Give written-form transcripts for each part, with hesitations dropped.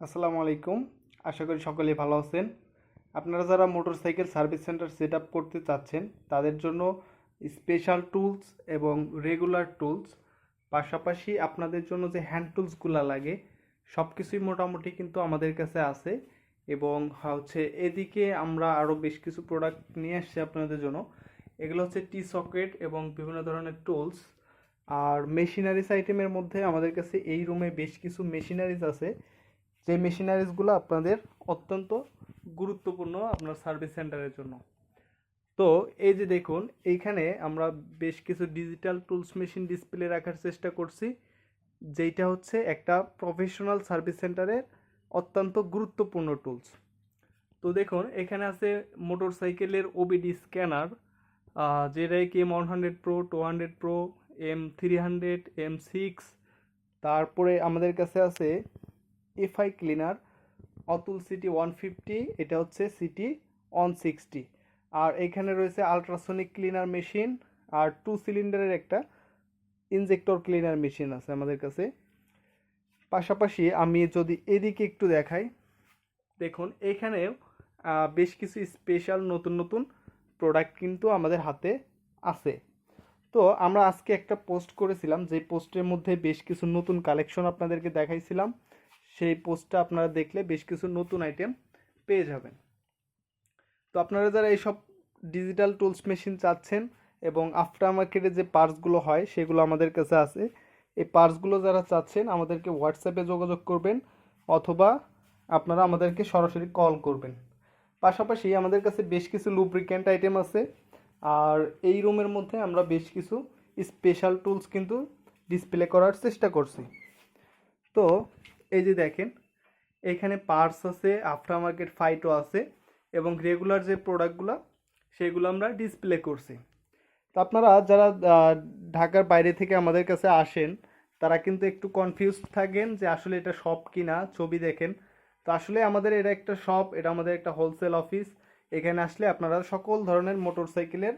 আসসালামু আলাইকুম। আশা করি সকলেই ভালো আছেন। আপনারা যারা motorcycle service centre set up করতে চাচ্ছেন তাদের জন্য স্পেশাল টুলস এবং রেগুলার টুলস, পাশাপাশি আপনাদের জন্য যে হ্যান্ড টুলসগুলো লাগে সব কিছুই মোটামুটি কিন্তু আমাদের কাছে আছে। এবং এদিকে আমরা আরও বেশ কিছু প্রোডাক্ট নিয়ে আসছি আপনাদের জন্য। এগুলো হচ্ছে টি সকেট এবং বিভিন্ন ধরনের টুলস। আর মেশিনারিজ আইটেমের মধ্যে আমাদের কাছে এই রুমে বেশ কিছু মেশিনারিজ আছে, যে মেশিনারিজগুলো আপনাদের অত্যন্ত গুরুত্বপূর্ণ আপনার সার্ভিস সেন্টারের জন্য। তো এই যে দেখুন, এইখানে আমরা বেশ কিছু ডিজিটাল টুলস মেশিন ডিসপ্লে রাখার চেষ্টা করছি, যেইটা হচ্ছে একটা প্রফেশনাল সার্ভিস সেন্টারের অত্যন্ত গুরুত্বপূর্ণ টুলস। তো দেখুন, এখানে আছে মোটরসাইকেলের ওবিডি স্ক্যানার, যেটা কি M100 Pro, 200 Pro, M300, M6। তারপরে আমাদের কাছে আছে এফআই ক্লিনার, অতুল সিটি 150, এটা হচ্ছে সিটি 160। আর এখানে রয়েছে আলট্রাসনিক ক্লিনার মেশিন, আর 2 সিলিন্ডারের একটা ইনজেক্টর ক্লিনার মেশিন আছে আমাদের কাছে। পাশাপাশি আমি যদি এদিকে একটু দেখাই, দেখুন এখানেও বেশ কিছু স্পেশাল নতুন নতুন প্রোডাক্ট কিন্তু আমাদের হাতে আছে। তো আমরা আজকে একটা পোস্ট করেছিলাম, যে পোস্টের মধ্যে বেশ কিছু নতুন কালেকশন আপনাদেরকে দেখাইছিলাম। সেই পোস্টটা আপনারা দেখলে বেশ কিছু নতুন আইটেম পেয়ে যাবেন। তো আপনারা যারা এইসব ডিজিটাল টুলস মেশিন চাচ্ছেন এবং আফটার মার্কেটে যে পার্টসগুলো হয় সেগুলো আমাদের কাছে আছে, এই পার্টসগুলো যারা চাচ্ছেন আমাদেরকে হোয়াটসঅ্যাপে যোগাযোগ করবেন, অথবা আপনারা আমাদেরকে সরাসরি কল করবেন। পাশাপাশি আমাদের কাছে বেশ কিছু লুব্রিক্যান্ট আইটেম আছে। আর এই রুমের মধ্যে আমরা বেশ কিছু স্পেশাল টুলস কিন্তু ডিসপ্লে করার চেষ্টা করছি। তো এই যে দেখেন, এখানে পার্টস আছে, আফটার মার্কেট ফাইটও আছে, এবং রেগুলার যে প্রোডাক্টগুলো সেগুলো আমরা ডিসপ্লে করছি। তো আপনারা যারা ঢাকার বাইরে থেকে আমাদের কাছে আসেন তারা কিন্তু একটু কনফিউজ থাকেন যে আসলে এটা শপ কিনা, ছবি দেখেন। তো আসলে আমাদের এটা একটা শপ, এটা আমাদের একটা হোলসেল অফিস। এখানে আসলে আপনারা সকল ধরনের মোটরসাইকেলের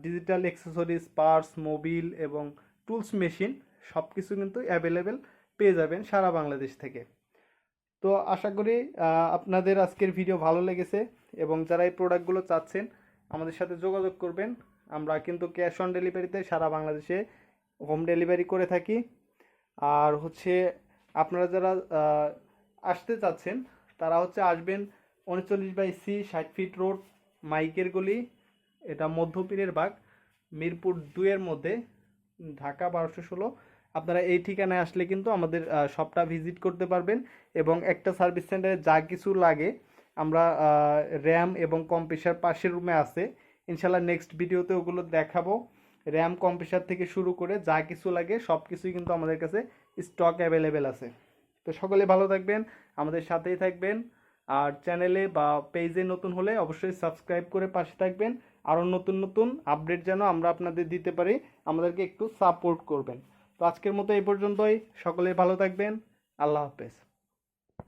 ডিজিটাল অ্যাক্সেসরিজ, পার্টস, মোবিল এবং টুলস মেশিন সব কিছু কিন্তু অ্যাভেলেবেল পেয়ে যাবেন সারা বাংলাদেশ থেকে। তো আশা করি আপনাদের আজকের ভিডিও ভালো লেগেছে, এবং যারা এই প্রোডাক্টগুলো চাচ্ছেন আমাদের সাথে যোগাযোগ করবেন। আমরা কিন্তু ক্যাশ অন ডেলিভারিতে সারা বাংলাদেশে হোম ডেলিভারি করে থাকি। আর আপনারা যারা আসতে চাচ্ছেন তারা আসবেন 39/C, 60 ফিট রোড, মাইকের গলি, এটা মধ্যপীরের বাগ, মিরপুর 2-এর মধ্যে, ঢাকা 1216। আপনারা এই ঠিকানায় আসলে কিন্তু আমাদের শপটা ভিজিট করতে পারবেন। এবং একটা সার্ভিস সেন্টারে যা কিছু লাগে আমরা র্যাম এবং কম্প্রেসার পাশের রুমে আছে, ইনশাল্লাহ নেক্সট ভিডিওতে ওগুলো দেখাবো। র্যাম কম্প্রেসার থেকে শুরু করে যা কিছু লাগে সব কিছুই কিন্তু আমাদের কাছে স্টক অ্যাভেলেবেল আছে। তো সকলে ভালো থাকবেন, আমাদের সাথেই থাকবেন। আর চ্যানেলে বা পেজে নতুন হলে অবশ্যই সাবস্ক্রাইব করে পাশে থাকবেন। আরও নতুন নতুন আপডেট যেন আমরা আপনাদের দিতে পারি, আমাদেরকে একটু সাপোর্ট করবেন। তো আজকের মতো এই পর্যন্তই, সকলে ভালো থাকবেন। আল্লাহ হাফেজ।